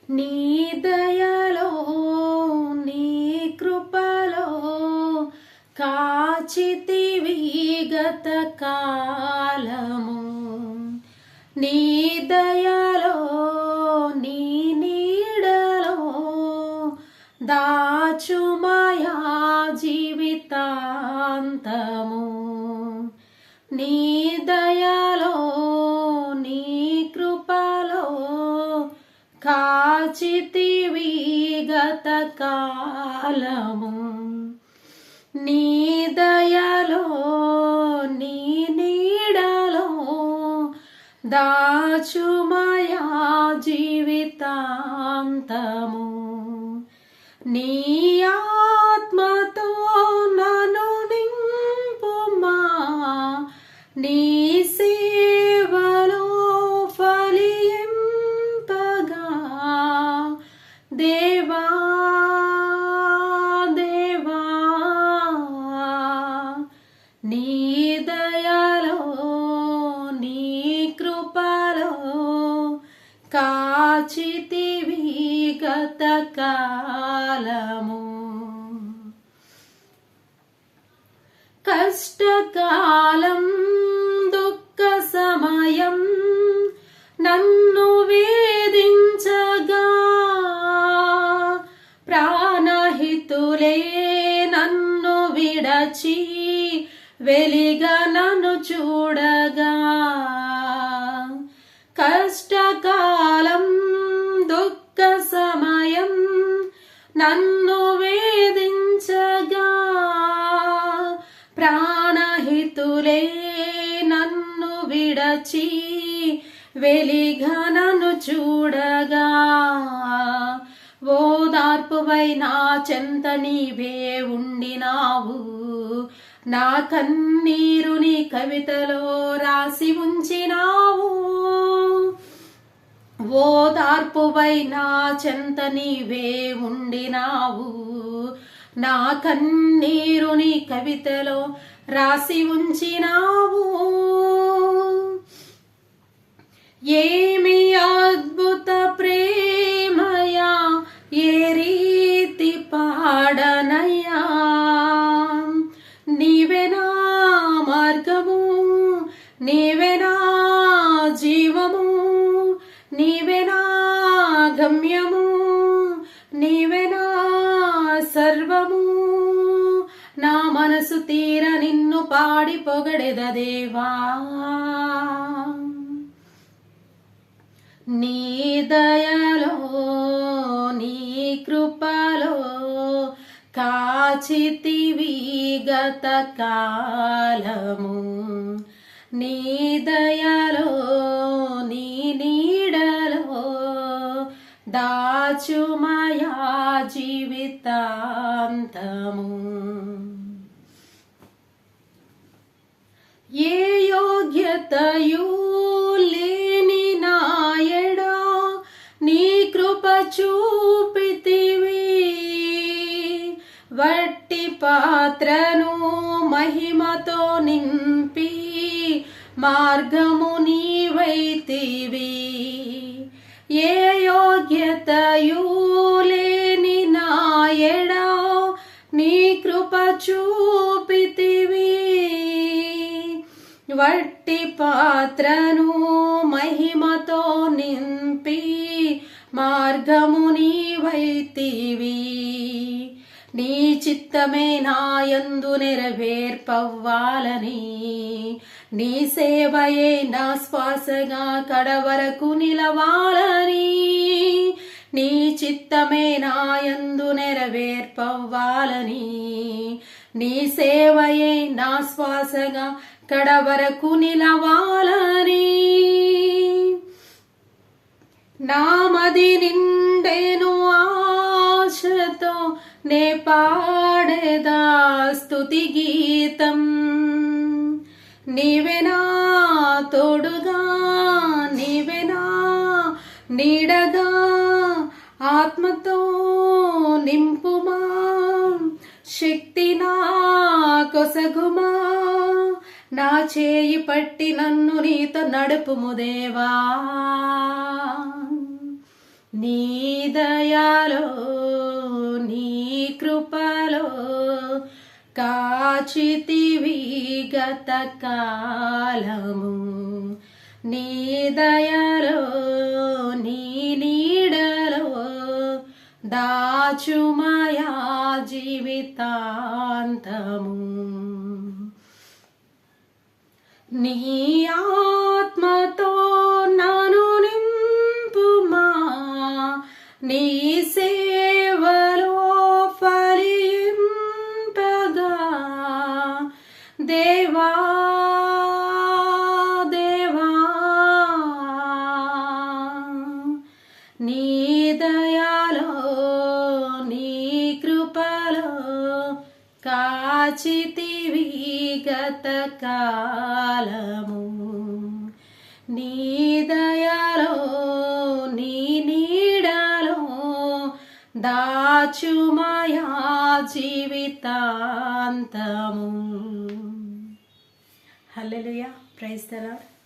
నీ దయలో నీ కృపలో కాచితివి గత కాలము. నీ దయలో నీ నీడలో దాచుమయా జీవితాంతము. నీ దయలో నీ కృపలో కాచితివి గత కాలము. నీ దయలో నీ నీడలో దాచుమయా జీవితాంతము. నీ ఆత్మతో నన్ను నింపుమా, నీ సేవలో ఫలింపగా దేవా దేవా. నీ దయలో నీ కృపలో కాచితివి గత కాలము. కష్టకాలం దుఃఖ సమయం నన్ను వేధించగా ప్రాణహితులే నన్ను విడచి వెలిగా నన్ను చూడగా. కష్టకాలం దుఃఖ సమయం నన్ను వేధించగా ప్రాణహితులే నన్ను విడచి వెలిగా నన్ను చూడగా. ఓదార్పువై నా చెంత నీవే ఉండినావు, నా కన్నీరు నీ కవితలో రాసి ఉంచినావు. ఓదార్పువై నా చెంత నీవే ఉండినావు, నా కన్నీరు నీ కవితలో రాసి ఉంచినావు. ఏమి అద్భుత ప్రేమయా, ఏ రీతి పాడనయ్యా. నీవే నా మార్గము, నీవే నా జీవము, నీవే నా గమ్యము, నీవే నా సర్వము. నా మనసు తీర నిన్ను పాడి పొగడెద దేవా. నీ దయలో నీ కృపలో కాచితివి గత కాలము. నీ దయలో నీ నీడలో దాచుమయా జీవితాంతము. ఏ యోగ్యతయు లేని నాయడా నీ కృప చూపితివి. వట్టి పాత్రను మహిమతో నింపి మార్గము నీవైతివి. ఏ యోగ్యతయు లేని నాయడా నీ కృప చూపితివి. వట్టి పాత్రను మహిమతో నింపి మార్గము నీవైతివి. నీ చిత్తమే నాయందు నెరవేర్పవ్వాలని, నీ సేవయే నా శ్వాసగా కడవరకు నిలవాలని. నీ చిత్తమే నాయందు నెరవేర్పవ్వాలని, నీ సేవయే నా శ్వాసగా కడవరకు నిలవాలని. నామది నిండెను ఆశతో నే పాడేదా స్తుతి గీతం. నీవే నా తోడుగా, నీవే నా నీడగా ఆత్మతో నింపుమా. శక్తి నా కొసగుమా, నా చేయి పట్టి నన్ను నీతో నడుపుము దేవా. నీ దయలో నీ కృపలో కాచితివి గత కాలము. నీ దయలో నీ నీడలో దాచుమయా జీవితాంతము. నీ ఆత్మతో నన్ను నింపుమా, నీ సేవలో ఫలింపగా. దేవా దేవా నీ దయలో నీ కృపలో కాచితివి గత కాలము. నీ దయలో నీ నీడలో దాచుమయా జీవితాంతము. హల్లెలూయా. Praise the lord.